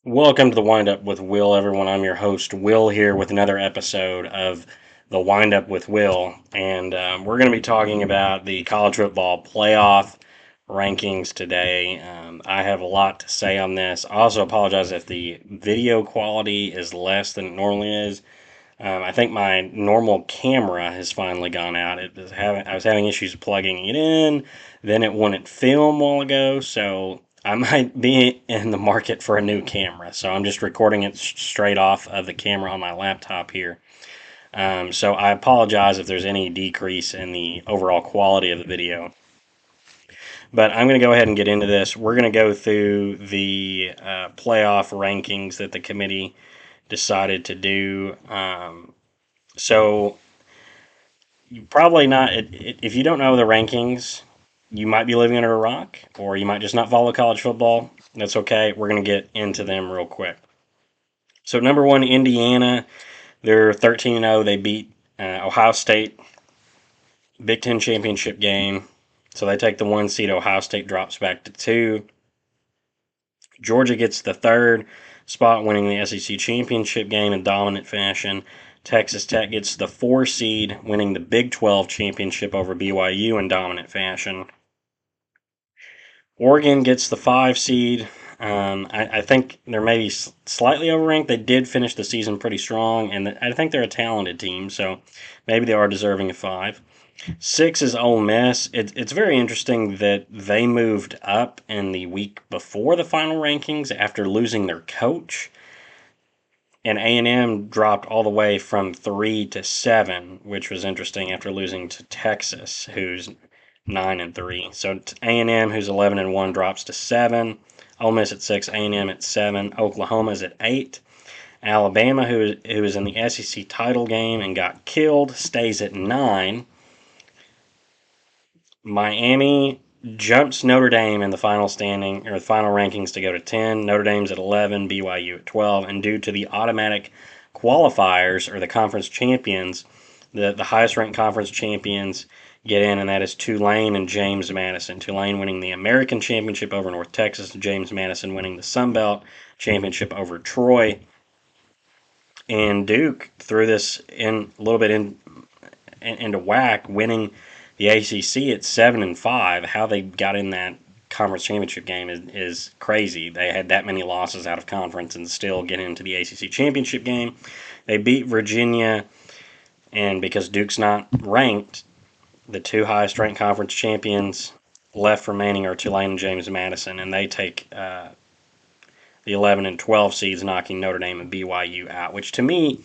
Welcome to the Wind Up with Will, everyone. I'm your host, Will, here with another episode of the Wind Up with Will. And we're going to be talking about the college football playoff rankings today. I have a lot to say on this. I also apologize if the video quality is less than it normally is. I think my normal camera has finally gone out. I was having issues plugging it in, then it wouldn't film a while ago, so I might be in the market for a new camera. So I'm just recording it straight off of the camera on my laptop here. So I apologize if there's any decrease in the overall quality of the video. But I'm going to go ahead and get into this. We're going to go through the playoff rankings that the committee decided to do. So probably not. If you don't know the rankings, you might be living under a rock, or you might just not follow college football. That's okay. We're going to get into them real quick. So number one, Indiana. They're 13-0. They beat Ohio State. Big Ten championship game. So they take the 1 seed. Ohio State drops back to 2. Georgia gets the 3rd spot, winning the SEC championship game in dominant fashion. Texas Tech gets the 4 seed, winning the Big 12 championship over BYU in dominant fashion. Oregon gets the 5 seed. I think they're maybe slightly overranked. They did finish the season pretty strong, and I think they're a talented team, so maybe they are deserving of 5. 6 is Ole Miss. It's very interesting that they moved up in the week before the final rankings after losing their coach, and A&M dropped all the way from 3 to 7, which was interesting after losing to Texas, who's 9-3. So A&M, who's 11-1, drops to 7. Ole Miss at 6, A&M at 7. Oklahoma's at 8. Alabama, who is in the SEC title game and got killed, stays at 9. Miami jumps Notre Dame in the final standing or the final rankings to go to 10. Notre Dame's at 11, BYU at 12, and due to the automatic qualifiers or the conference champions, the highest ranked conference champions get in, and that is Tulane and James Madison. Tulane winning the American Championship over North Texas, James Madison winning the Sun Belt Championship over Troy. And Duke threw this in a little bit into whack, winning the ACC at 7-5. How they got in that conference championship game is crazy. They had that many losses out of conference and still get into the ACC championship game. They beat Virginia, and because Duke's not ranked, the 2 highest ranked conference champions left remaining are Tulane and James Madison, and they take the 11 and 12 seeds, knocking Notre Dame and BYU out, which to me,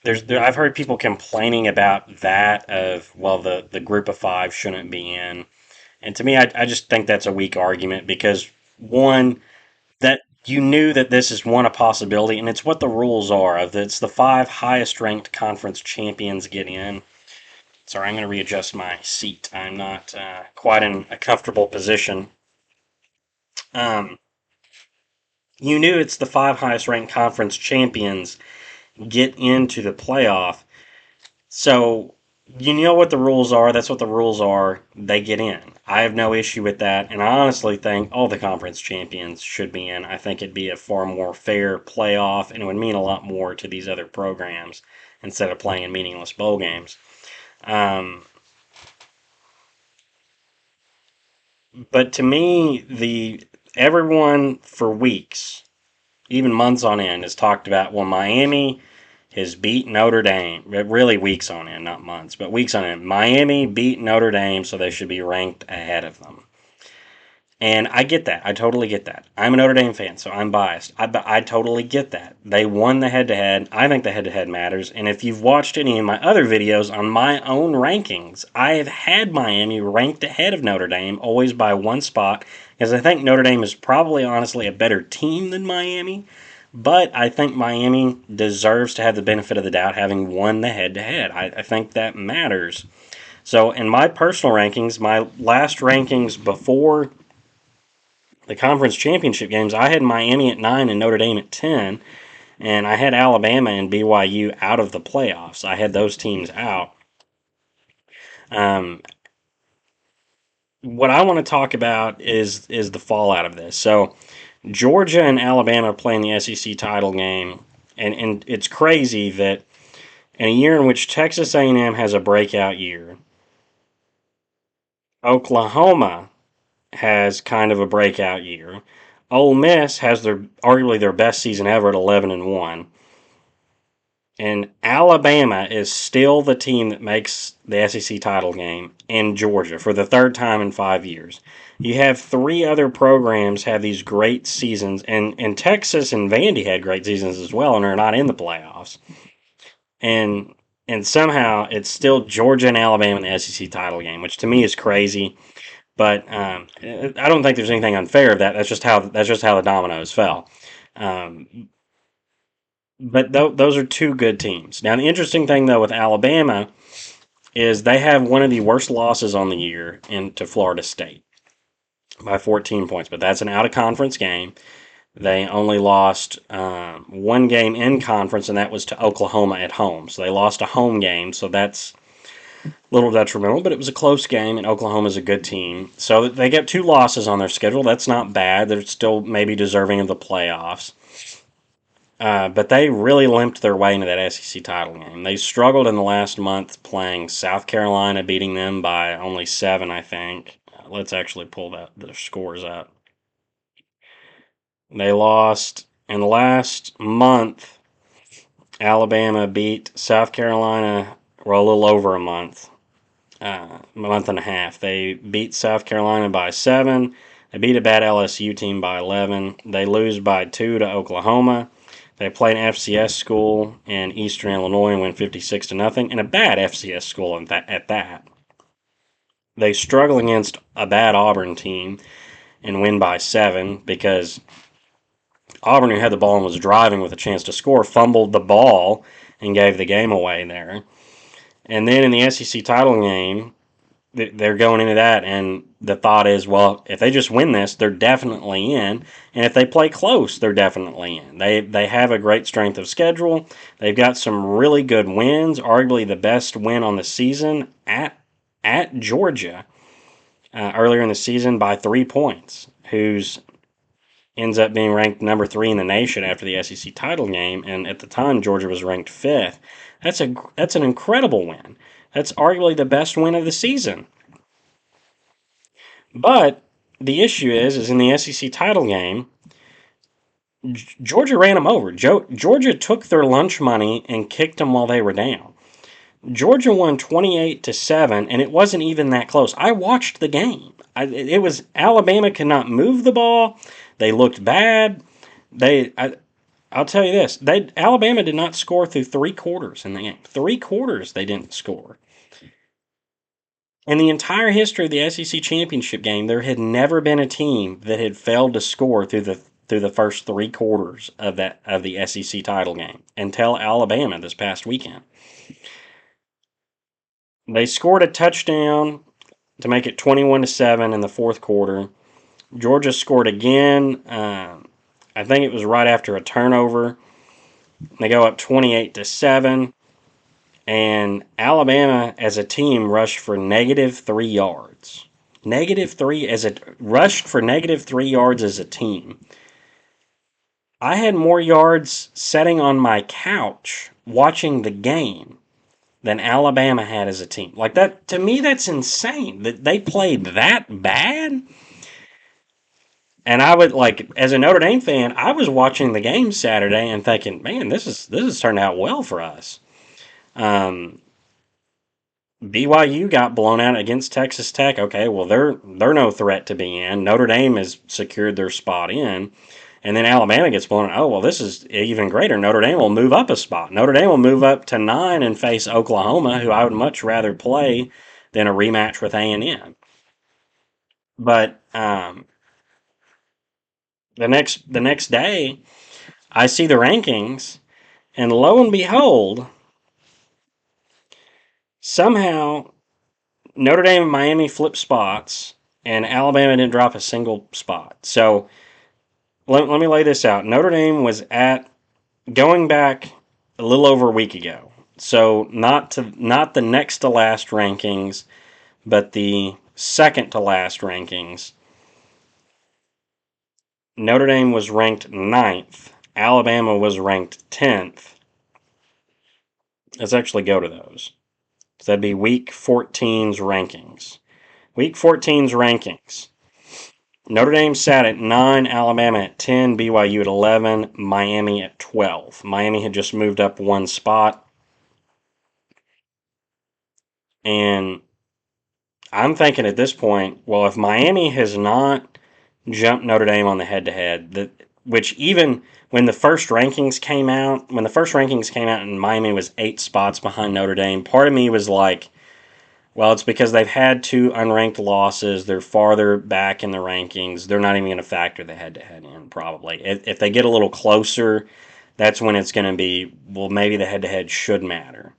I've heard people complaining about that of, well, the group of 5 shouldn't be in. And to me, I just think that's a weak argument because, one, that you knew that this is a possibility, and it's what the rules are. It's the 5 highest ranked conference champions get in. Sorry, I'm going to readjust my seat. I'm not quite in a comfortable position. Um, you knew it's the 5 highest ranked conference champions get into the playoff. So you know what the rules are. That's what the rules are. They get in. I have no issue with that. And I honestly think all the conference champions should be in. I think it'd be a far more fair playoff, and it would mean a lot more to these other programs instead of playing in meaningless bowl games. Um, but to me, the everyone for weeks, even months on end, has talked about, well, Miami has beat Notre Dame. Really weeks on end, not months, but weeks on end. Miami beat Notre Dame, so they should be ranked ahead of them. And I get that. I totally get that. I'm a Notre Dame fan, so I'm biased. I totally get that. They won the head to head. I think the head to head matters. And if you've watched any of my other videos on my own rankings, I have had Miami ranked ahead of Notre Dame, always by 1 spot, because I think Notre Dame is probably, honestly, a better team than Miami. But I think Miami deserves to have the benefit of the doubt having won the head to head. I think that matters. So, in my personal rankings, my last rankings before the conference championship games, I had Miami at 9 and Notre Dame at 10, and I had Alabama and BYU out of the playoffs. I had those teams out. Um, what I want to talk about is the fallout of this. So Georgia and Alabama play in the SEC title game, and it's crazy that in a year in which Texas A&M has a breakout year, Oklahoma has kind of a breakout year. Ole Miss has their arguably their best season ever at 11-1, and Alabama is still the team that makes the SEC title game in Georgia for the third time in 5 years. You have three other programs have these great seasons, and Texas and Vandy had great seasons as well, and are not in the playoffs. And and somehow it's still Georgia and Alabama in the SEC title game, which to me is crazy. But I don't think there's anything unfair of that. That's just how the dominoes fell. Um, but those are two good teams. Now the interesting thing though with Alabama is they have one of the worst losses on the year into Florida State by 14 points. But that's an out of conference game. They only lost one game in conference, and that was to Oklahoma at home. So they lost a home game. So that's a little detrimental, but it was a close game, and Oklahoma's a good team. So they get two losses on their schedule. That's not bad. They're still maybe deserving of the playoffs. But they really limped their way into that SEC title game. They struggled in the last month playing South Carolina, beating them by only 7, I think. Let's actually pull the scores up. They lost in the last month. Alabama beat South Carolina, well, a little over a month and a half. They beat South Carolina by 7. They beat a bad LSU team by 11. They lose by 2 to Oklahoma. They play an FCS school in Eastern Illinois and win 56-0, and a bad FCS school at that. They struggle against a bad Auburn team and win by 7 because Auburn, who had the ball and was driving with a chance to score, fumbled the ball and gave the game away there. And then in the SEC title game, they're going into that, and the thought is, well, if they just win this, they're definitely in, and if they play close, they're definitely in. They have a great strength of schedule. They've got some really good wins, arguably the best win on the season at Georgia earlier in the season by 3 points, who's ends up being ranked number 3 in the nation after the SEC title game, and at the time Georgia was ranked 5th. That's an incredible win. That's arguably the best win of the season. But the issue is in the SEC title game, Georgia ran them over. Georgia took their lunch money and kicked them while they were down. Georgia won 28-7, and it wasn't even that close. I watched the game. It was Alabama could not move the ball. They looked bad. I'll tell you this: Alabama did not score through 3 quarters in the game. 3 quarters they didn't score. In the entire history of the SEC championship game, there had never been a team that had failed to score through the first 3 quarters of the SEC title game until Alabama this past weekend. They scored a touchdown to make it 21-7 in the fourth quarter. Georgia scored again. I think it was right after a turnover. They go up 28-7. And Alabama as a team rushed for -3 yards. Rushed for -3 yards as a team. I had more yards sitting on my couch watching the game than Alabama had as a team. Like that, to me, that's insane that they played that bad. And I would as a Notre Dame fan, I was watching the game Saturday and thinking, man, this is turned out well for us. BYU got blown out against Texas Tech. Okay, well they're no threat to be in. Notre Dame has secured their spot in, and then Alabama gets blown out. Oh well, this is even greater. Notre Dame will move up a spot. Notre Dame will move up to 9 and face Oklahoma, who I would much rather play than a rematch with A&M. But the next day, I see the rankings, and lo and behold, somehow Notre Dame and Miami flipped spots, and Alabama didn't drop a single spot. So let me lay this out. Notre Dame was going back a little over a week ago. So not the next to last rankings, but the second to last rankings. Notre Dame was ranked 9th. Alabama was ranked 10th. Let's actually go to those. So that'd be Week 14's rankings. Week 14's rankings. Notre Dame sat at 9, Alabama at 10, BYU at 11, Miami at 12. Miami had just moved up one spot. And I'm thinking at this point, well, if Miami has not jumped Notre Dame on the head-to-head, which even when the first rankings came out, and Miami was 8 spots behind Notre Dame, part of me was like, well, it's because they've had 2 unranked losses. They're farther back in the rankings. They're not even going to factor the head-to-head in, probably. If they get a little closer, that's when it's going to be, well, maybe the head-to-head should matter.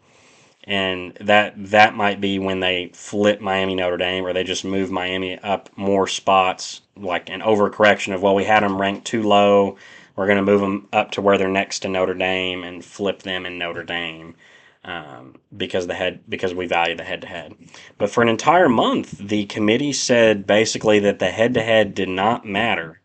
And that might be when they flip Miami Notre Dame, or they just move Miami up more spots, like an overcorrection of, well, we had them ranked too low. We're going to move them up to where they're next to Notre Dame and flip them in Notre Dame, because we value the head to head. But for an entire month, the committee said basically that the head to head did not matter,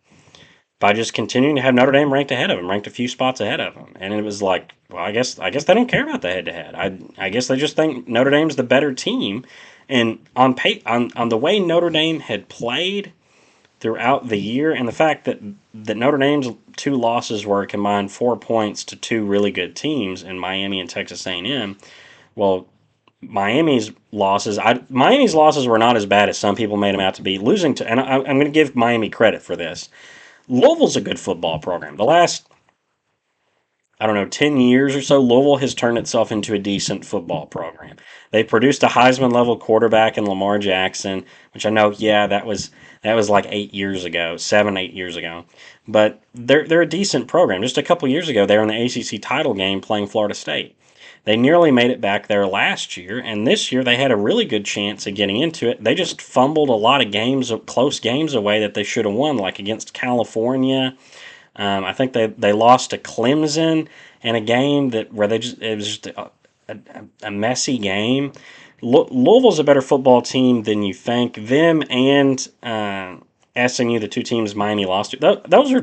by just continuing to have Notre Dame ranked ahead of them, ranked a few spots ahead of them. And it was like, well, I guess they don't care about the head to head. I guess they just think Notre Dame's the better team. And on the way Notre Dame had played throughout the year, and the fact that Notre Dame's 2 losses were combined 4 points to 2 really good teams in Miami and Texas A&M. Well, Miami's losses were not as bad as some people made them out to be. Losing to, and I'm going to give Miami credit for this. Louisville's a good football program. The last, I don't know, 10 years or so, Louisville has turned itself into a decent football program. They produced a Heisman level quarterback in Lamar Jackson, which I know, yeah, that was like 8 years ago, 7, 8 years ago. But they're a decent program. Just a couple years ago, they were in the ACC title game playing Florida State. They nearly made it back there last year, and this year they had a really good chance of getting into it. They just fumbled a lot of games, close games away that they should have won, like against California. I think they lost to Clemson in a game where it was just a messy game. Louisville's a better football team than you think. Them and SMU, the 2 teams Miami lost to, those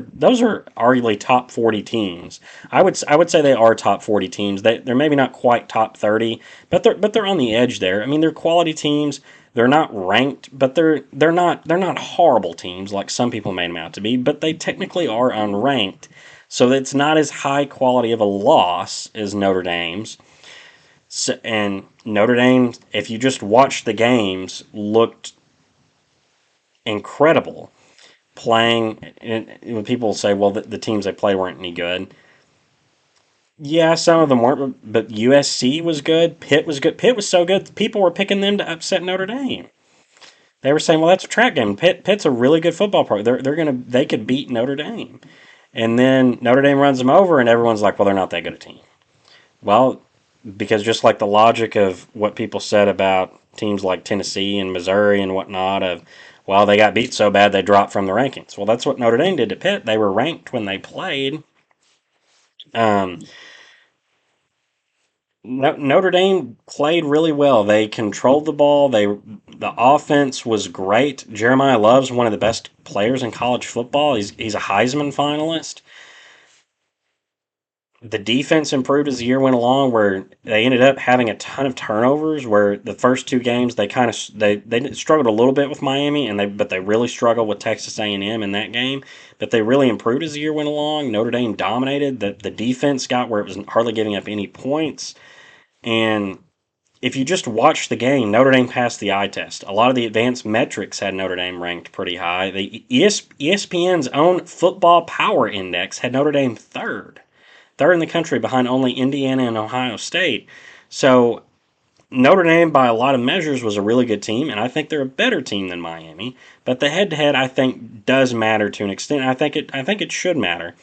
are arguably top 40 teams. I would say they are top 40 teams. They're maybe not quite top 30, but they're on the edge there. I mean, they're quality teams. They're not ranked, but they're not horrible teams like some people made them out to be. But they technically are unranked, so it's not as high quality of a loss as Notre Dame's. So, and Notre Dame, if you just watch the games, looked incredible playing. And when people say, well, the teams they play weren't any good. Yeah, some of them weren't, but USC was good. Pitt was good. Pitt was so good, people were picking them to upset Notre Dame. They were saying, well, that's a track game. Pitt's a really good football program. They could beat Notre Dame. And then Notre Dame runs them over, and everyone's like, well, they're not that good a team. Well, because just like the logic of what people said about teams like Tennessee and Missouri and whatnot, of, well, they got beat so bad they dropped from the rankings. Well, that's what Notre Dame did to Pitt. They were ranked when they played. Um, Notre Dame played really well. They controlled the ball. The offense was great. Jeremiah Love's one of the best players in college football. He's a Heisman finalist. The defense improved as the year went along, where they ended up having a ton of turnovers. Where the first 2 games they struggled a little bit with Miami, but they really struggled with Texas A&M in that game. But they really improved as the year went along. Notre Dame dominated. The defense got where it was hardly giving up any points. And if you just watch the game, Notre Dame passed the eye test. A lot of the advanced metrics had Notre Dame ranked pretty high. The ESPN's own Football Power Index had Notre Dame third in the country, behind only Indiana and Ohio State. So Notre Dame, by a lot of measures, was a really good team, and I think they're a better team than Miami. But the head-to-head, I think, does matter to an extent. I think it should matter,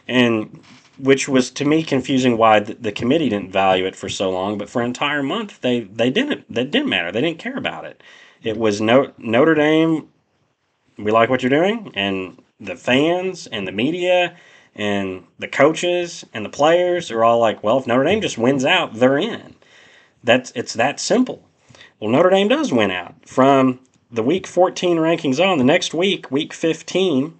and which was to me confusing why the committee didn't value it for so long. But for an entire month, they didn't. That didn't matter. They didn't care about it. It was Notre Dame. We like what you're doing, and the fans and the media and the coaches and the players are all like, well, if Notre Dame just wins out, they're in. It's that simple. Well, Notre Dame does win out. From the Week 14 rankings on, the next week, Week 15,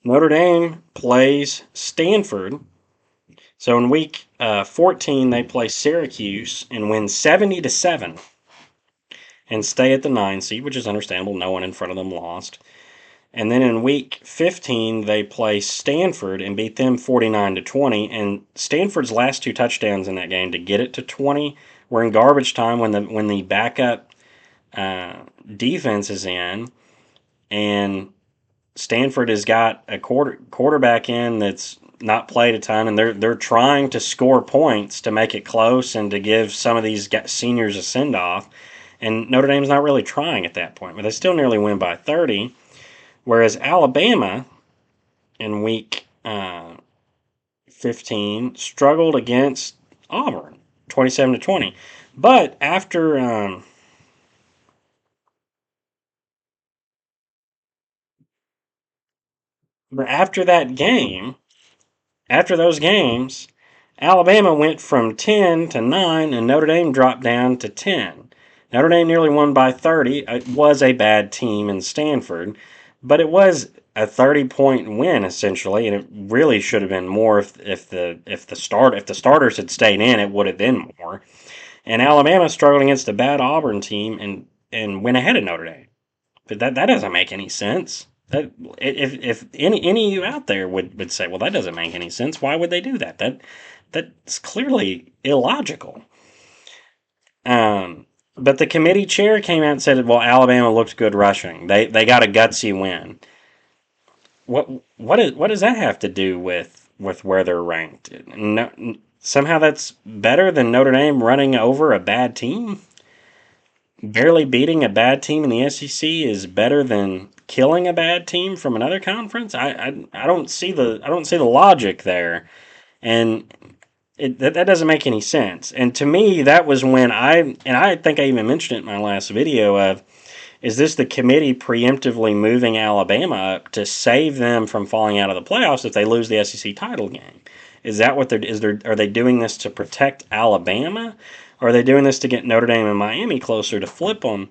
Notre Dame plays Stanford. So in week 14, they play Syracuse and win 70-7 and stay at the 9 seed, which is understandable. No one in front of them lost. And then in week 15, they play Stanford and beat them 49-20. And Stanford's last two touchdowns in that game to get it to 20 were in garbage time when the backup uh, defense is in, and Stanford has got a quarterback in that's not played a ton, and they're trying to score points to make it close and to give some of these seniors a send off. And Notre Dame's not really trying at that point, but they still nearly win by 30. Whereas Alabama in week 15 struggled against Auburn, 27-20. But after that game, after those games, Alabama went from 10 to 9, and Notre Dame dropped down to 10. Notre Dame nearly won by 30. It was a bad team in Stanford, but it was a 30-point win essentially, and it really should have been more if the starters had stayed in. It would have been more. And Alabama struggled against a bad Auburn team and went ahead of Notre Dame. But that doesn't make any sense. That if any of you out there would say, well, that doesn't make any sense. Why would they do that? That's clearly illogical. But the committee chair came out and said, well, Alabama looked good rushing. They got a gutsy win. What does that have to do with where they're ranked? No, somehow that's better than Notre Dame running over a bad team. Barely beating a bad team in the SEC is better than killing a bad team from another conference. I don't see the logic there, and that doesn't make any sense. And to me, that was when I think I even mentioned it in my last video of, is this the committee preemptively moving Alabama up to save them from falling out of the playoffs if they lose the SEC title game? Is that what are they doing this to protect Alabama? Or are they doing this to get Notre Dame and Miami closer to flip them?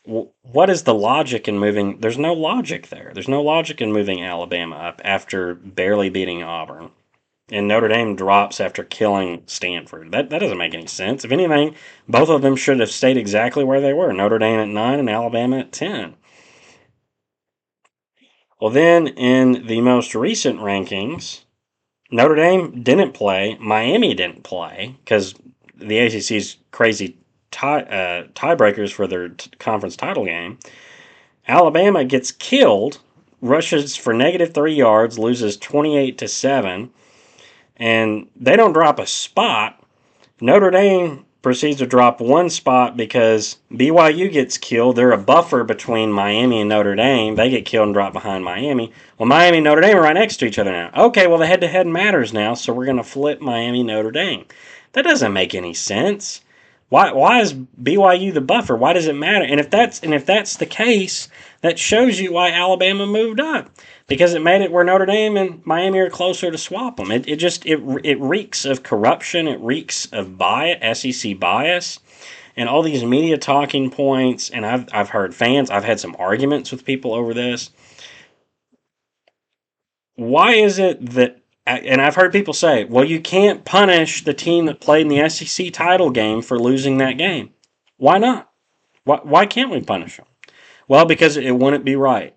What is the logic in moving? There's no logic there. There's no logic in moving Alabama up after barely beating Auburn. And Notre Dame drops after killing Stanford. That doesn't make any sense. If anything, both of them should have stayed exactly where they were. Notre Dame at 9 and Alabama at 10. Well, then in the most recent rankings, Notre Dame didn't play. Miami didn't play because the ACC's crazy tiebreakers for their conference title game. Alabama gets killed, rushes for -3 yards, loses 28-7, and they don't drop a spot. Notre Dame proceeds to drop one spot because BYU gets killed. They're a buffer between Miami and Notre Dame. They get killed and drop behind Miami. Well, Miami and Notre Dame are right next to each other now. Okay, well, the head-to-head matters now, so we're going to flip Miami Notre Dame. That doesn't make any sense. Why is BYU the buffer? Why does it matter? And if that's the case, that shows you why Alabama moved up, because it made it where Notre Dame and Miami are closer to swap them. It reeks of corruption. It reeks of bias, SEC bias, and all these media talking points. And I've heard fans. I've had some arguments with people over this. Why is it that? And I've heard people say, well, you can't punish the team that played in the SEC title game for losing that game. Why not? Why can't we punish them? Well, because it wouldn't be right.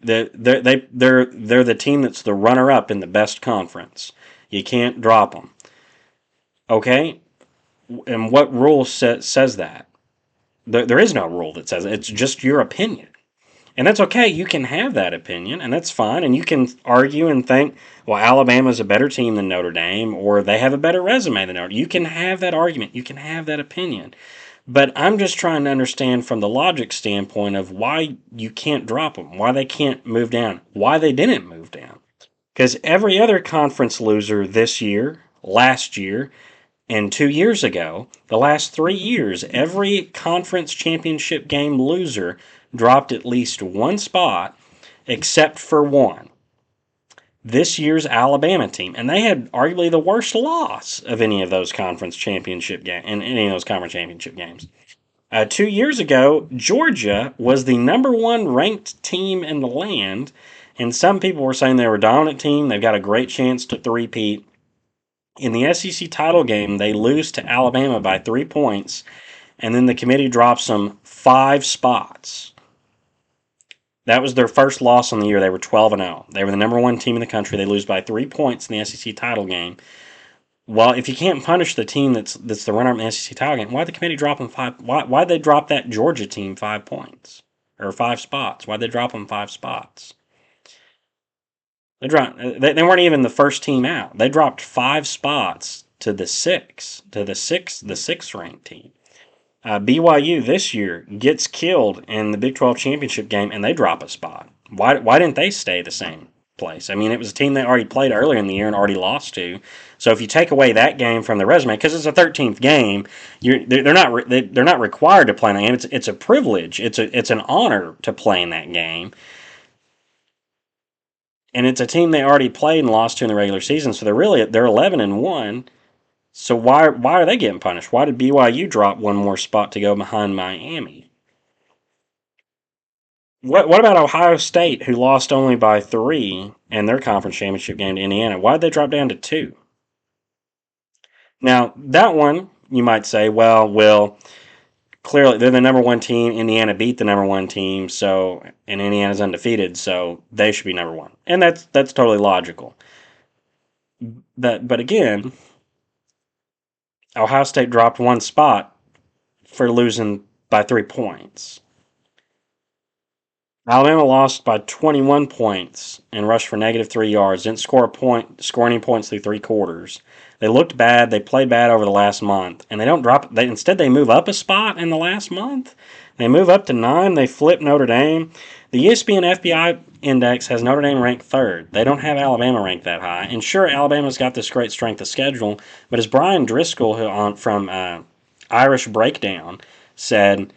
They're the team that's the runner up in the best conference. You can't drop them. Okay, and what rule says that? There is no rule that says it. It's just your opinion. And that's okay. You can have that opinion, and that's fine. And you can argue and think, well, Alabama's a better team than Notre Dame, or they have a better resume than Notre Dame. You can have that argument. You can have that opinion. But I'm just trying to understand from the logic standpoint of why you can't drop them, why they can't move down, why they didn't move down. Because every other conference loser this year, last year, and 2 years ago, the last 3 years, every conference championship game loser dropped at least one spot, except for one. This year's Alabama team, and they had arguably the worst loss of any of those conference championship games in any of those conference championship games. 2 years ago, Georgia was the number one ranked team in the land, and some people were saying they were a dominant team. They've got a great chance to three-peat. In the SEC title game, they lose to Alabama by 3 points, and then the committee drops them 5 spots. That was their first loss on the year. They were 12-0. They were the number one team in the country. They lose by 3 points in the SEC title game. Well, if you can't punish the team that's the runner-up in the SEC title game, why'd the committee drop them five? Why'd they drop that Georgia team 5 points or 5 spots? Why'd they drop them 5 spots? They weren't even the first team out. They dropped 5 spots to the sixth ranked team. BYU this year gets killed in the Big 12 championship game, and they drop a spot. Why didn't they stay the same place? I mean, it was a team they already played earlier in the year and already lost to. So if you take away that game from the resume, because it's a 13th game, they're not required to play in that game. It's a privilege. It's an honor to play in that game. And it's a team they already played and lost to in the regular season, so they're 11-1. So why are they getting punished? Why did BYU drop one more spot to go behind Miami? What about Ohio State, who lost only by 3 in their conference championship game to Indiana? Why did they drop down to 2? Now, that one, you might say, well, clearly they're the number one team. Indiana beat the number one team, and Indiana's undefeated, so they should be number one. And that's totally logical. But again, Ohio State dropped one spot for losing by 3 points. Alabama lost by 21 points and rushed for -3 yards. Didn't score any points through 3 quarters. They looked bad. They played bad over the last month, and they don't drop. Instead, they move up a spot in the last month. They move up to 9. They flip Notre Dame. The ESPN FPI index has Notre Dame ranked 3rd. They don't have Alabama ranked that high. And sure, Alabama's got this great strength of schedule, but as Brian Driscoll from Irish Breakdown said,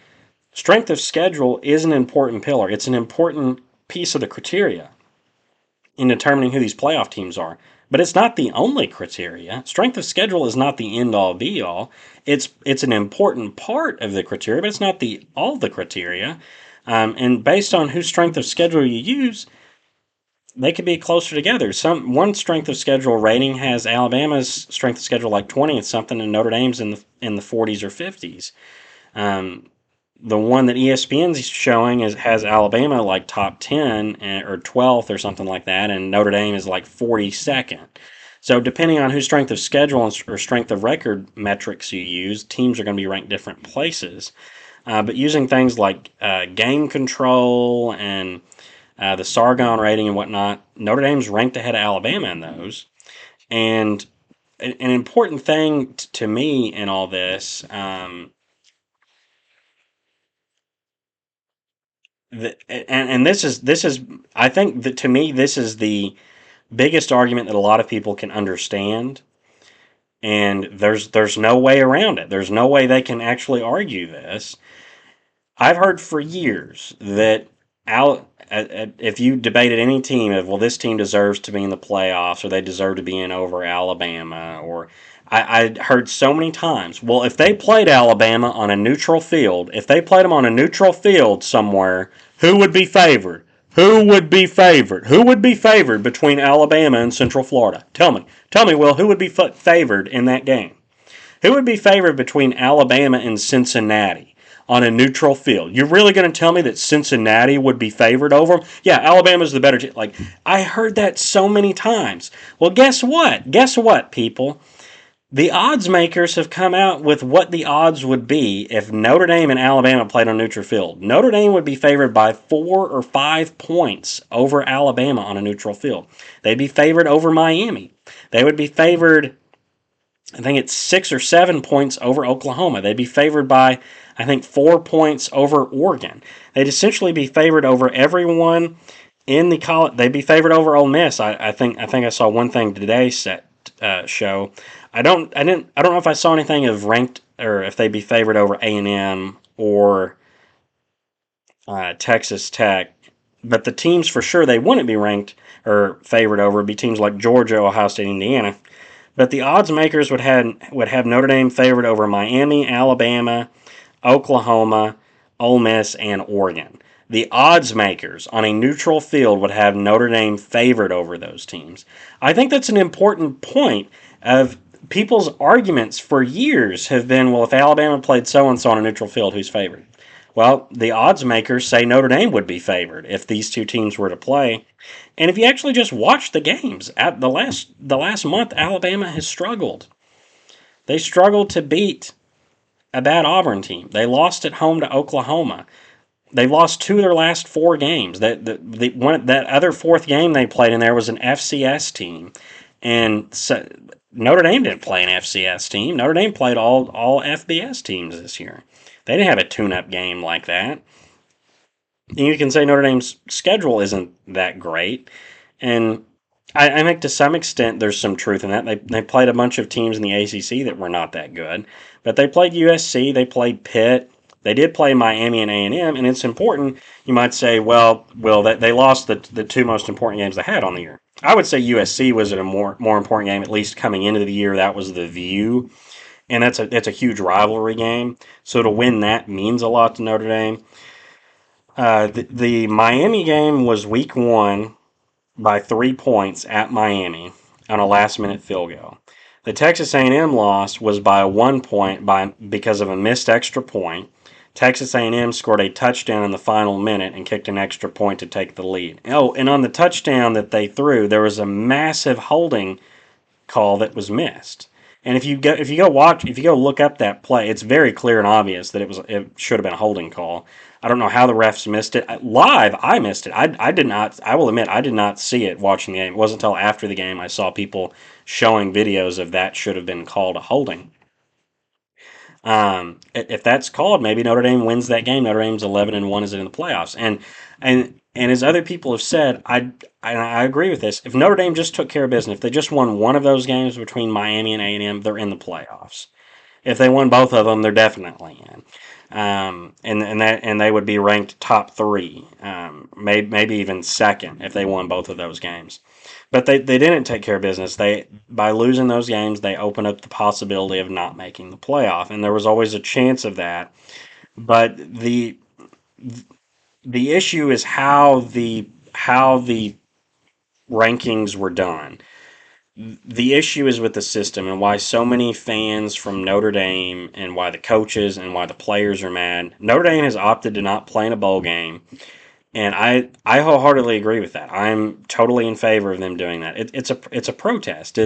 strength of schedule is an important pillar. It's an important piece of the criteria in determining who these playoff teams are. But it's not the only criteria. Strength of schedule is not the end-all, be-all. It's an important part of the criteria, but it's not all the criteria. And based on whose strength of schedule you use, they could be closer together. One strength of schedule rating has Alabama's strength of schedule like 20 and something, and Notre Dame's in the 40s or 50s. The one that ESPN's showing has Alabama like top 10 or 12th or something like that, and Notre Dame is like 42nd. So depending on whose strength of schedule or strength of record metrics you use, teams are going to be ranked different places. But using things like game control and the Sargon rating and whatnot, Notre Dame's ranked ahead of Alabama in those. And an important thing to me in all this, this is I think that to me this is the biggest argument that a lot of people can understand, and there's no way around it. There's no way they can actually argue this. I've heard for years that if you debated any team of, well, this team deserves to be in the playoffs or they deserve to be in over Alabama, or I heard so many times, well, if they played Alabama on a neutral field, if they played them on a neutral field somewhere, who would be favored? Who would be favored? Who would be favored between Alabama and Central Florida? Tell me, Will, who would be favored in that game? Who would be favored between Alabama and Cincinnati on a neutral field? You're really going to tell me that Cincinnati would be favored over them? Yeah, Alabama's the better team. Like, I heard that so many times. Well, guess what? Guess what, people? The odds makers have come out with what the odds would be if Notre Dame and Alabama played on neutral field. Notre Dame would be favored by 4 or 5 points over Alabama on a neutral field. They'd be favored over Miami. They would be favored, I think it's 6 or 7 points over Oklahoma. They'd be favored by, I think, 4 points over Oregon. They'd essentially be favored over everyone in the college. They'd be favored over Ole Miss. I think I saw one thing today show. I don't know if I saw anything of ranked or if they'd be favored over A&M or Texas Tech. But the teams for sure they wouldn't be ranked or favored over would be teams like Georgia, Ohio State, Indiana. But the odds makers would have Notre Dame favored over Miami, Alabama, Oklahoma, Ole Miss, and Oregon. The odds makers on a neutral field would have Notre Dame favored over those teams. I think that's an important point of people's arguments for years have been, well, if Alabama played so and so on a neutral field, who's favored? Well, the odds makers say Notre Dame would be favored if these two teams were to play. And if you actually just watch the games, at the last month, Alabama has struggled. They struggled to beat a bad Auburn team. They lost at home to Oklahoma. They've lost two of their last four games. That other fourth game they played in there was an FCS team, and so Notre Dame didn't play an FCS team. Notre Dame played all FBS teams this year. They didn't have a tune-up game like that. And you can say Notre Dame's schedule isn't that great, and I think to some extent there's some truth in that. They played a bunch of teams in the ACC that were not that good, but they played USC, they played Pitt, they did play Miami and A&M, and it's important. You might say, well, they lost the two most important games they had on the year. I would say USC was a more important game, at least coming into the year. That was the view, and that's a huge rivalry game. So to win that means a lot to Notre Dame. The Miami game was week one by 3 points at Miami on a last-minute field goal. The Texas A&M loss was by 1 point because of a missed extra point. Texas A&M scored a touchdown in the final minute and kicked an extra point to take the lead. Oh, and on the touchdown that they threw, there was a massive holding call that was missed. And if you go look up that play, it's very clear and obvious that it should have been a holding call. I don't know how the refs missed it. Live, I missed it. I did not. I will admit, I did not see it watching the game. It wasn't until after the game I saw people showing videos of that should have been called a holding. If that's called, maybe Notre Dame wins that game. Notre Dame's 11-1, is in the playoffs. And as other people have said, I agree with this. If Notre Dame just took care of business, if they just won one of those games between Miami and A&M, they're in the playoffs. If they won both of them, they're definitely in. And they would be ranked top three, maybe even second if they won both of those games. But they didn't take care of business. By losing those games, they opened up the possibility of not making the playoff, and there was always a chance of that. But the issue is how the rankings were done. The issue is with the system and why so many fans from Notre Dame and why the coaches and why the players are mad. Notre Dame has opted to not play in a bowl game, and I wholeheartedly agree with that. I'm totally in favor of them doing that. It's a protest.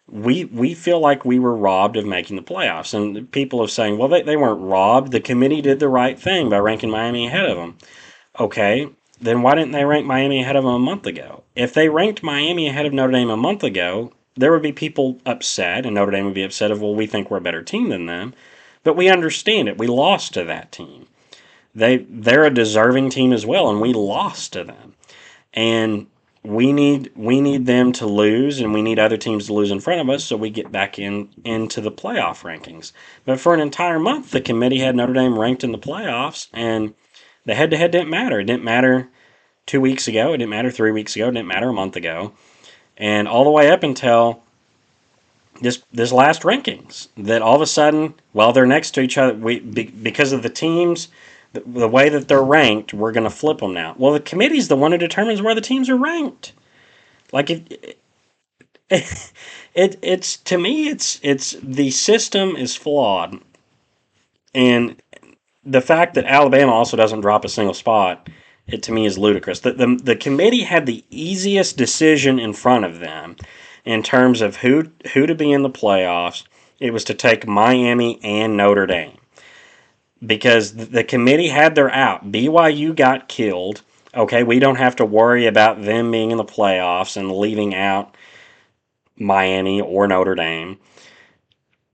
We feel like we were robbed of making the playoffs, and people are saying, well, they weren't robbed. The committee did the right thing by ranking Miami ahead of them. Okay, then why didn't they rank Miami ahead of them a month ago? If they ranked Miami ahead of Notre Dame a month ago, there would be people upset, and Notre Dame would be upset of, well, we think we're a better team than them. But we understand it. We lost to that team. They're a deserving team as well, and we lost to them. And we need them to lose, and we need other teams to lose in front of us so we get back into the playoff rankings. But for an entire month, the committee had Notre Dame ranked in the playoffs, and the head-to-head didn't matter. It didn't matter 2 weeks ago. It didn't matter 3 weeks ago. It didn't matter a month ago. And all the way up until this last rankings, that all of a sudden, while they're next to each other, because of the teams, the way that they're ranked, we're going to flip them now. Well, the committee's the one who determines where the teams are ranked. Like it's to me, it's the system is flawed, and the fact that Alabama also doesn't drop a single spot, it to me is ludicrous. The committee had the easiest decision in front of them in terms of who to be in the playoffs. It was to take Miami and Notre Dame because the committee had their out. BYU got killed. Okay, we don't have to worry about them being in the playoffs and leaving out Miami or Notre Dame.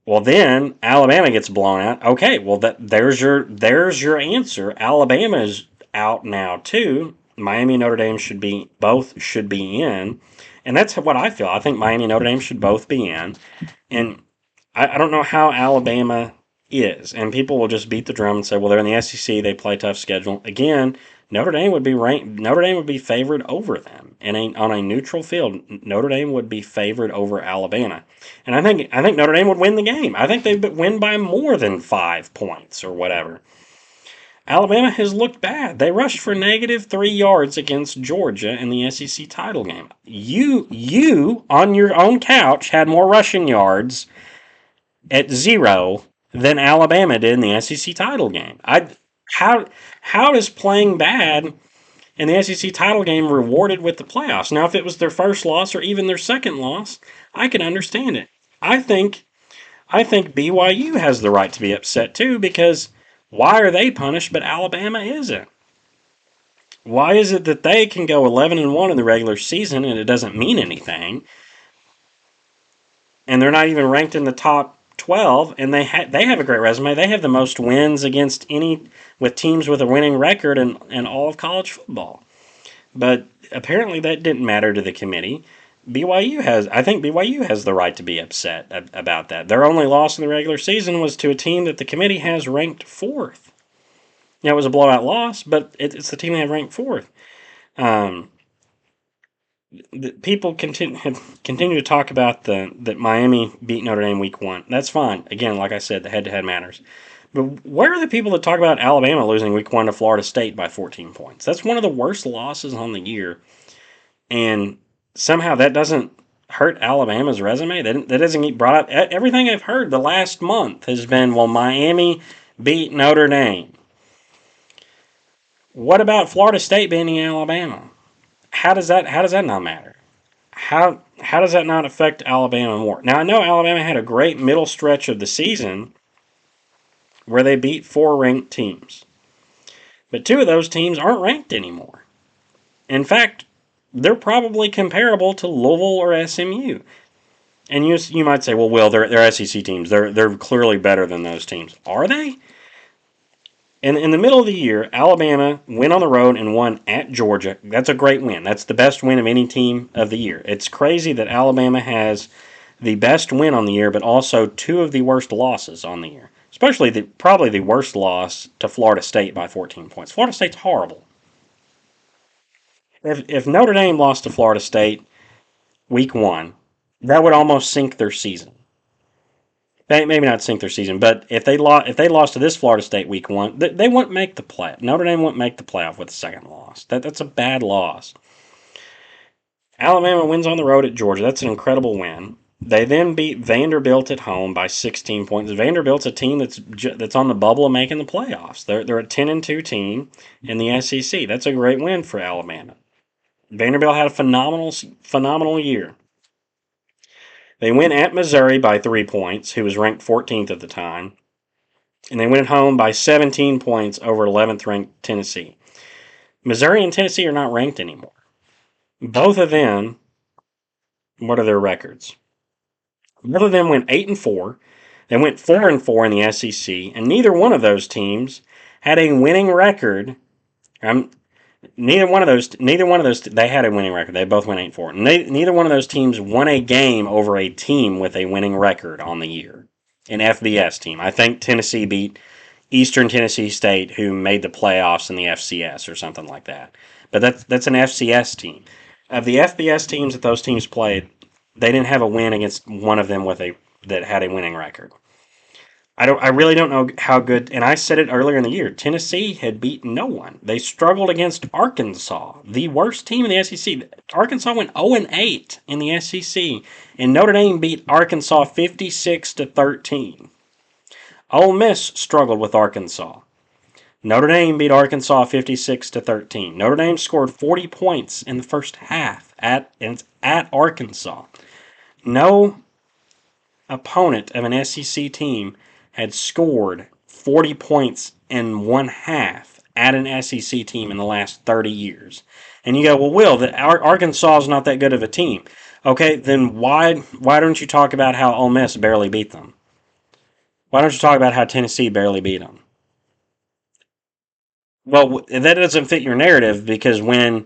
Well, then Alabama gets blown out. Okay, well there's your answer. Alabama's out now too. Miami and Notre Dame both should be in, and that's what I feel. I think Miami and Notre Dame should both be in, and I don't know how Alabama is. And people will just beat the drum and say, well, they're in the SEC. They play a tough schedule. Again, Notre Dame would be ranked. Notre Dame would be favored over them, and on a neutral field, Notre Dame would be favored over Alabama. And I think Notre Dame would win the game. I think they would win by more than 5 points or whatever. Alabama has looked bad. They rushed for -3 yards against Georgia in the SEC title game. You on your own couch had more rushing yards at 0 than Alabama did in the SEC title game. How how is playing bad in the SEC title game rewarded with the playoffs? Now, if it was their first loss or even their second loss, I can understand it. I think I think BYU has the right to be upset too, because why are they punished but Alabama isn't? Why is it that they can go 11-1 in the regular season and it doesn't mean anything, and they're not even ranked in the top 12, and they have a great resume. They have the most wins against any with teams with a winning record in all of college football. But apparently that didn't matter to the committee. I think BYU has the right to be upset about that. Their only loss in the regular season was to a team that the committee has ranked fourth. It was a blowout loss, but it's the team they have ranked fourth. Um, People continue to talk about that Miami beat Notre Dame week 1. That's fine. Again, like I said, the head-to-head matters. But where are the people that talk about Alabama losing week 1 to Florida State by 14 points? That's one of the worst losses on the year. And somehow that doesn't hurt Alabama's resume. That doesn't get brought up. Everything I've heard the last month has been, well, Miami beat Notre Dame. What about Florida State beating Alabama? How does that not matter? How does that not affect Alabama more? Now, I know Alabama had a great middle stretch of the season where they beat 4 ranked teams. But 2 of those teams aren't ranked anymore. In fact, they're probably comparable to Louisville or SMU. And you might say, well, they're SEC teams. They're clearly better than those teams. Are they? In the middle of the year, Alabama went on the road and won at Georgia. That's a great win. That's the best win of any team of the year. It's crazy that Alabama has the best win on the year, but also 2 of the worst losses on the year. Especially probably the worst loss to Florida State by 14 points. Florida State's horrible. If Notre Dame lost to Florida State week 1, that would almost sink their season. Maybe not sink their season, but if they lost to this Florida State week 1, they wouldn't make the play. Notre Dame wouldn't make the playoff with a second loss. That's a bad loss. Alabama wins on the road at Georgia. That's an incredible win. They then beat Vanderbilt at home by 16 points. Vanderbilt's a team that's on the bubble of making the playoffs. They're a 10-2 team in the SEC. That's a great win for Alabama. Vanderbilt had a phenomenal year. They win at Missouri by 3 points, who was ranked 14th at the time. And they went home by 17 points over 11th ranked Tennessee. Missouri and Tennessee are not ranked anymore. Both of them, what are their records? Both of them went 8-4. They went 4-4 in the SEC, and neither one of those teams had a winning record. Neither one of those. They had a winning record. They both went 8-4. Neither one of those teams won a game over a team with a winning record on the year. An FBS team. I think Tennessee beat Eastern Tennessee State, who made the playoffs in the FCS or something like that. But that's an FCS team. Of the FBS teams that those teams played, they didn't have a win against one of them that had a winning record. I really don't know how good, and I said it earlier in the year, Tennessee had beaten no one. They struggled against Arkansas, the worst team in the SEC. Arkansas went 0-8 in the SEC, and Notre Dame beat Arkansas 56-13. Ole Miss struggled with Arkansas. Notre Dame beat Arkansas 56-13. Notre Dame scored 40 points in the first half at Arkansas. No opponent of an SEC team had scored 40 points in one half at an SEC team in the last 30 years. And you go, well, Will, Arkansas is not that good of a team. Okay, then why don't you talk about how Ole Miss barely beat them? Why don't you talk about how Tennessee barely beat them? Well, that doesn't fit your narrative, because when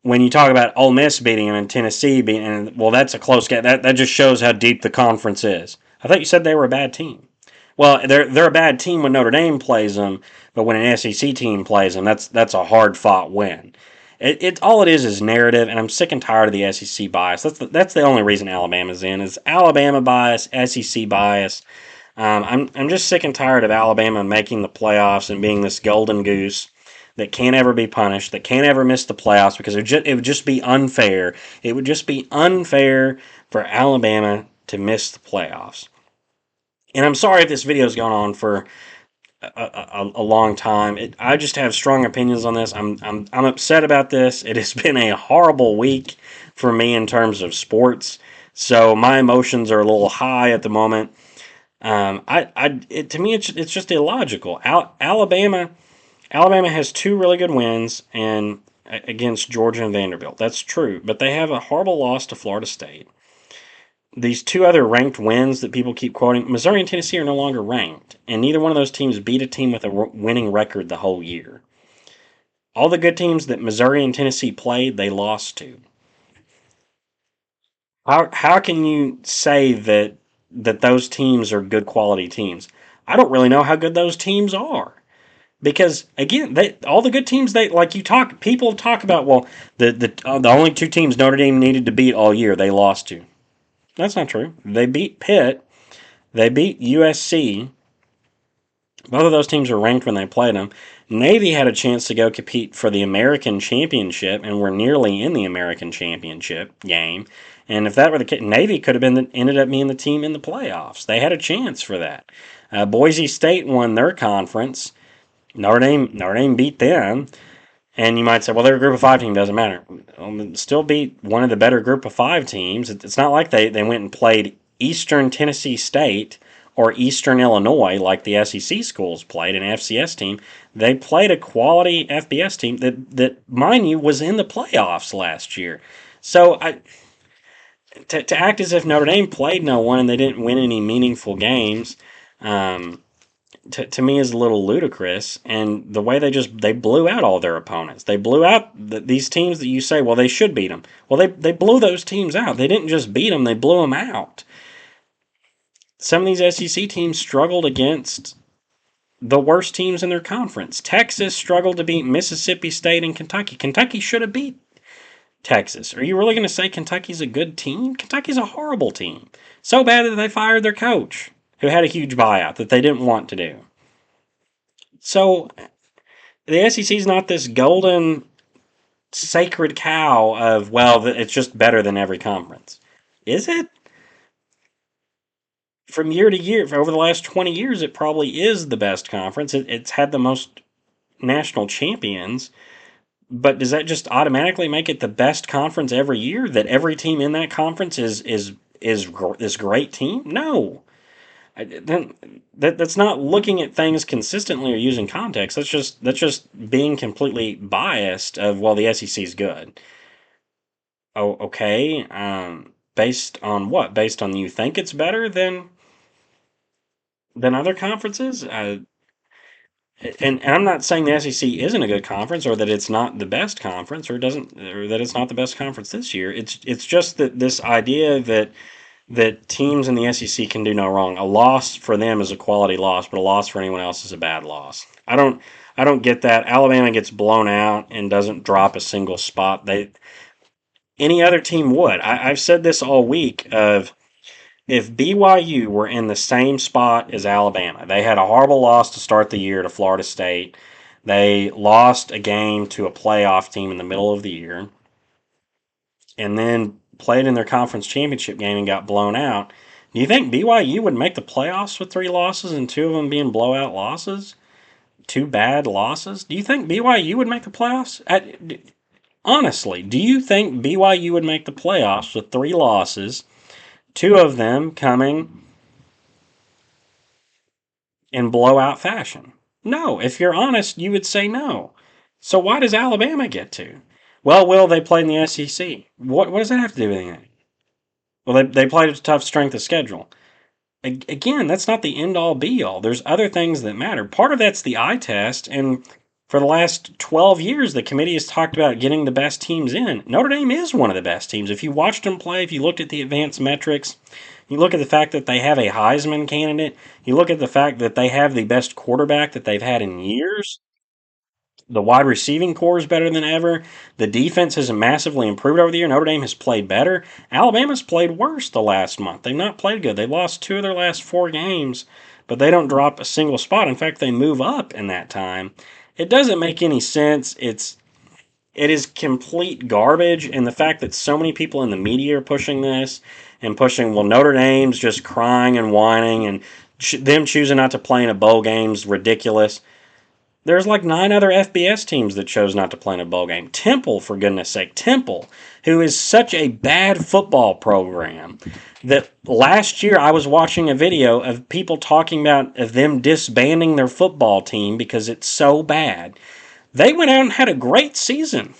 you talk about Ole Miss beating them and Tennessee beating them, well, that's a close game. That just shows how deep the conference is. I thought you said they were a bad team. Well, they're a bad team when Notre Dame plays them, but when an SEC team plays them, that's a hard fought win. It all it is narrative, and I'm sick and tired of the SEC bias. That's the only reason Alabama's in is Alabama bias, SEC bias. I'm just sick and tired of Alabama making the playoffs and being this golden goose that can't ever be punished, that can't ever miss the playoffs because it would just be unfair. It would just be unfair for Alabama to miss the playoffs. And I'm sorry if this video's gone on for a long time. I just have strong opinions on this. I'm upset about this. It has been a horrible week for me in terms of sports. So my emotions are a little high at the moment. To me, it's just illogical. Alabama has two really good wins and against Georgia and Vanderbilt. That's true, but they have a horrible loss to Florida State. These two other ranked wins that people keep quoting, Missouri and Tennessee are no longer ranked, and neither one of those teams beat a team with a winning record the whole year. All the good teams that Missouri and Tennessee played, they lost to. How can you say that those teams are good quality teams? I don't really know how good those teams are. Because again, all the good teams they like you talk people talk about the only two teams Notre Dame needed to beat all year they lost to. That's not true. They beat Pitt, they beat USC. Both of those teams were ranked when they played them. Navy had a chance to go compete for the American Championship and were nearly in the American Championship game. And if that were the case, Navy could have ended up being the team in the playoffs. They had a chance for that. Boise State won their conference. Notre Dame beat them. And you might say, well, they're a group of five team, doesn't matter. Still beat one of the better group of five teams. It's not like they went and played Eastern Tennessee State or Eastern Illinois like the SEC schools played, an FCS team. They played a quality FBS team that mind you, was in the playoffs last year. So to act as if Notre Dame played no one and they didn't win any meaningful games, um, to me is a little ludicrous. And the way they blew out all their opponents, they blew out these teams that you say, well, they should beat them. Well, they blew those teams out. They didn't just beat them; they blew them out. Some of these SEC teams struggled against the worst teams in their conference. Texas struggled to beat Mississippi State and Kentucky. Kentucky should have beat Texas. Are you really going to say Kentucky's a good team? Kentucky's a horrible team. So bad that they fired their coach, who had a huge buyout that they didn't want to do. So the SEC is not this golden sacred cow of, well, it's just better than every conference. Is it? From year to year, for over the last 20 years, it probably is the best conference. It's had the most national champions, but does that just automatically make it the best conference every year? That every team in that conference is this great team? No. That's not looking at things consistently or using context. That's just being completely biased of, well, the SEC is good. Oh, okay. Based on what? Based on you think it's better than other conferences? And I'm not saying the SEC isn't a good conference or that it's not the best conference or that it's not the best conference this year. It's just that this idea that teams in the SEC can do no wrong. A loss for them is a quality loss, but a loss for anyone else is a bad loss. I don't get that. Alabama gets blown out and doesn't drop a single spot. Any other team would. I've said this all week of if BYU were in the same spot as Alabama, they had a horrible loss to start the year to Florida State. They lost a game to a playoff team in the middle of the year, and then played in their conference championship game and got blown out. Do you think BYU would make the playoffs with three losses and two of them being blowout losses? Two bad losses? Do you think BYU would make the playoffs? Honestly, do you think BYU would make the playoffs with three losses, two of them coming in blowout fashion? No. If you're honest, you would say no. So why does Alabama get to? Well, Will, they played in the SEC. What does that have to do with anything? Well, they played a tough strength of schedule. Again, that's not the end all be all. There's other things that matter. Part of that's the eye test, and For the last 12 years, the committee has talked about getting the best teams in. Notre Dame is one of the best teams. If you watched them play, if you looked at the advanced metrics, you look at the fact that they have a Heisman candidate, you look at the fact that they have the best quarterback that they've had in years, the wide receiving core is better than ever. The defense has massively improved over the year. Notre Dame has played better. Alabama's played worse the last month. They've not played good. They lost 2 of their last 4 games, but they don't drop a single spot. In fact, they move up in that time. It doesn't make any sense. It is complete garbage, and the fact that so many people in the media are pushing this and pushing, well, Notre Dame's just crying and whining, and them choosing not to play in a bowl game's ridiculous. There's like 9 other FBS teams that chose not to play in a bowl game. Temple, for goodness sake, Temple, who is such a bad football program that last year I was watching a video of people talking about of them disbanding their football team because it's so bad. They went out and had a great season.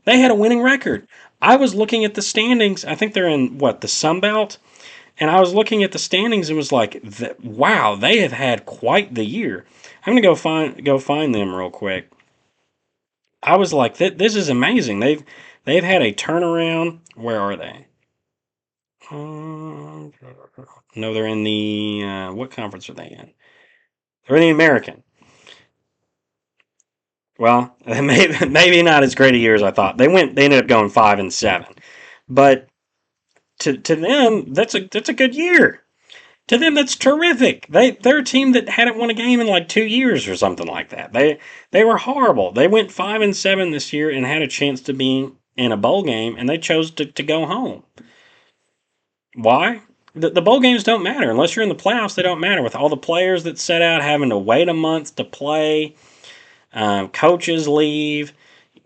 They had a winning record. I was looking at the standings. I think they're in what, the Sun Belt? And I was looking at the standings and was like, wow, they have had quite the year. I'm gonna go find them real quick. I was like, this is amazing. They've had a turnaround. Where are they? No, they're in the what conference are they in? They're in the American. Well, maybe not as great a year as I thought. They ended up going 5-7, but to them that's a good year. To them, that's terrific. They're a team that hadn't won a game in like 2 years or something like that. They were horrible. They went 5-7 this year and had a chance to be in a bowl game, and they chose to go home. Why? The bowl games don't matter unless you're in the playoffs. They don't matter with all the players that set out having to wait a month to play. Coaches leave.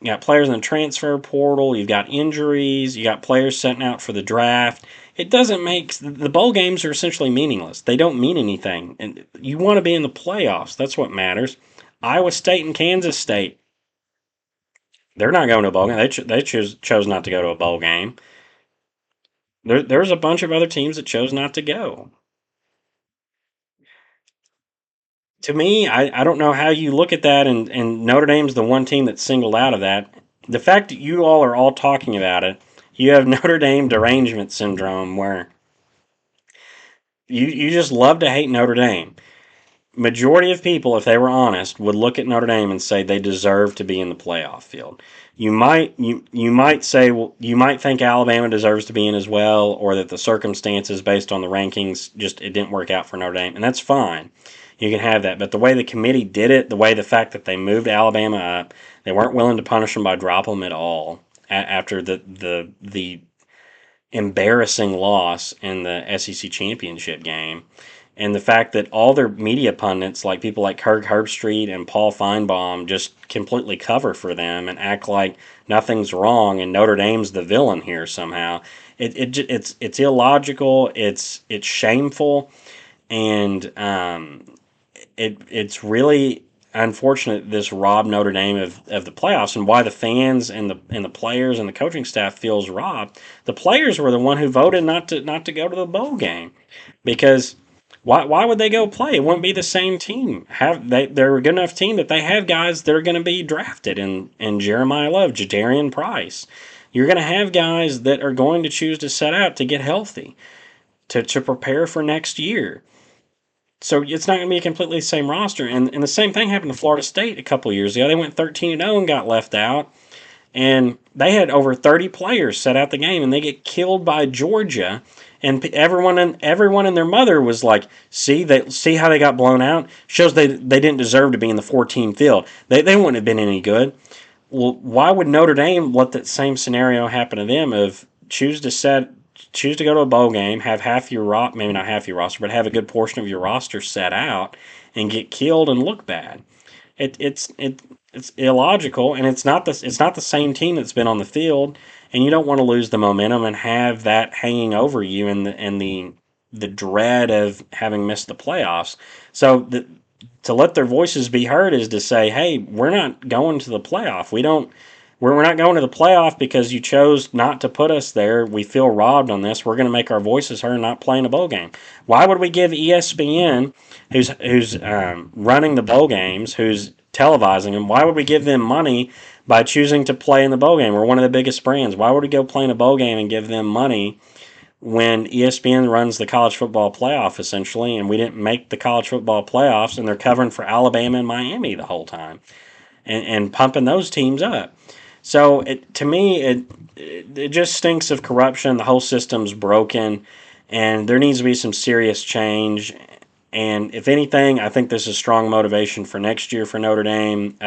You got players in the transfer portal. You've got injuries. You got players setting out for the draft. It doesn't make the bowl games are essentially meaningless. They don't mean anything, and you want to be in the playoffs. That's what matters. Iowa State and Kansas State, they're not going to a bowl game. They chose not to go to a bowl game. There's a bunch of other teams that chose not to go. To me, I don't know how you look at that, and Notre Dame's the one team that's singled out of that. The fact that you all are all talking about it, you have Notre Dame derangement syndrome where you just love to hate Notre Dame. Majority of people, if they were honest, would look at Notre Dame and say they deserve to be in the playoff field. You might say, well, you might think Alabama deserves to be in as well, or that the circumstances based on the rankings just it didn't work out for Notre Dame, and that's fine. You can have that, but the way the committee did it, the fact that they moved Alabama up, they weren't willing to punish them by dropping them at all after the embarrassing loss in the SEC championship game. And the fact that all their media pundits, like people like Kirk Herbstreit and Paul Feinbaum, just completely cover for them and act like nothing's wrong and Notre Dame's the villain here somehow. It's illogical. It's shameful, and it's really unfortunate this robbed Notre Dame of the playoffs, and why the fans and the players and the coaching staff feels robbed. The players were the one who voted not to go to the bowl game because why would they go play? It wouldn't be the same team. They're a good enough team that they have guys that are going to be drafted in Jeremiah Love, Jadarian Price. You're going to have guys that are going to choose to set out to get healthy, to prepare for next year. So it's not going to be a completely the same roster. And the same thing happened to Florida State a couple of years ago. They went 13-0 and got left out. And they had over 30 players set out the game, and they get killed by Georgia. And everyone and their mother was like, see how they got blown out? Shows they didn't deserve to be in the 14 field. They wouldn't have been any good. Well, why would Notre Dame let that same scenario happen to them of choose to go to a bowl game, have half your maybe not half your roster, but have a good portion of your roster set out and get killed and look bad? It's illogical, and it's not the same team that's been on the field, and you don't want to lose the momentum and have that hanging over you and the dread of having missed the playoffs. So to let their voices be heard is to say, hey, we're not going to the playoff. We're not going to the playoff because you chose not to put us there. We feel robbed on this. We're going to make our voices heard and not play in a bowl game. Why would we give ESPN, who's running the bowl games, who's televising them. Why would we give them money by choosing to play in the bowl game? We're one of the biggest brands. Why would we go play in a bowl game and give them money when ESPN runs the college football playoff essentially, and we didn't make the college football playoffs, and they're covering for Alabama and Miami the whole time and pumping those teams up. So to me, it just stinks of corruption. The whole system's broken, and there needs to be some serious change. And if anything, I think this is strong motivation for next year for Notre Dame.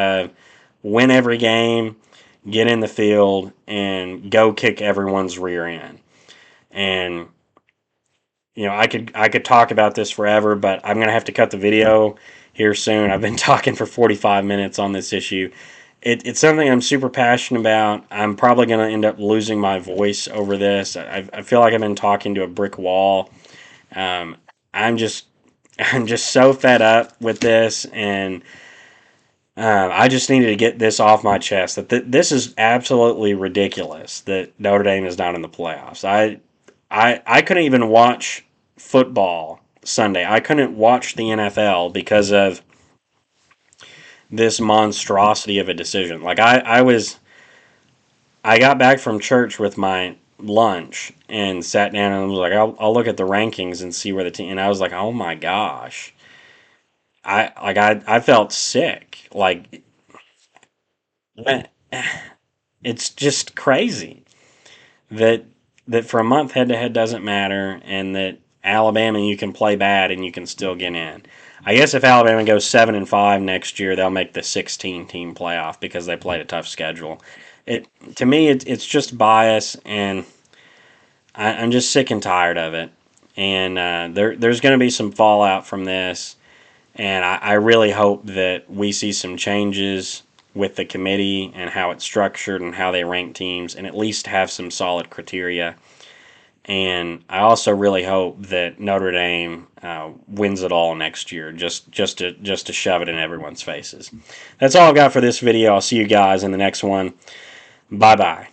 Win every game, get in the field, and go kick everyone's rear end. And I could talk about this forever, but I'm gonna have to cut the video here soon. I've been talking for 45 minutes on this issue. It's something I'm super passionate about. I'm probably going to end up losing my voice over this. I feel like I've been talking to a brick wall. Um, I'm just I'm just so fed up with this, and I just needed to get this off my chest. This is absolutely ridiculous that Notre Dame is not in the playoffs. I couldn't even watch football Sunday. I couldn't watch the NFL because of this monstrosity of a decision. Like I got back from church with my lunch and sat down and was like, I'll look at the rankings and see where the team. And I was like, oh my gosh, I felt sick. Like it's just crazy that for a month head to head doesn't matter, and that Alabama you can play bad and you can still get in. I guess if Alabama goes 7-5 next year, they'll make the 16-team playoff because they played a tough schedule. It to me, it's just bias, and I'm just sick and tired of it. And there's going to be some fallout from this, and I really hope that we see some changes with the committee and how it's structured and how they rank teams, and at least have some solid criteria. And I also really hope that Notre Dame wins it all next year, just to shove it in everyone's faces. That's all I've got for this video. I'll see you guys in the next one. Bye bye.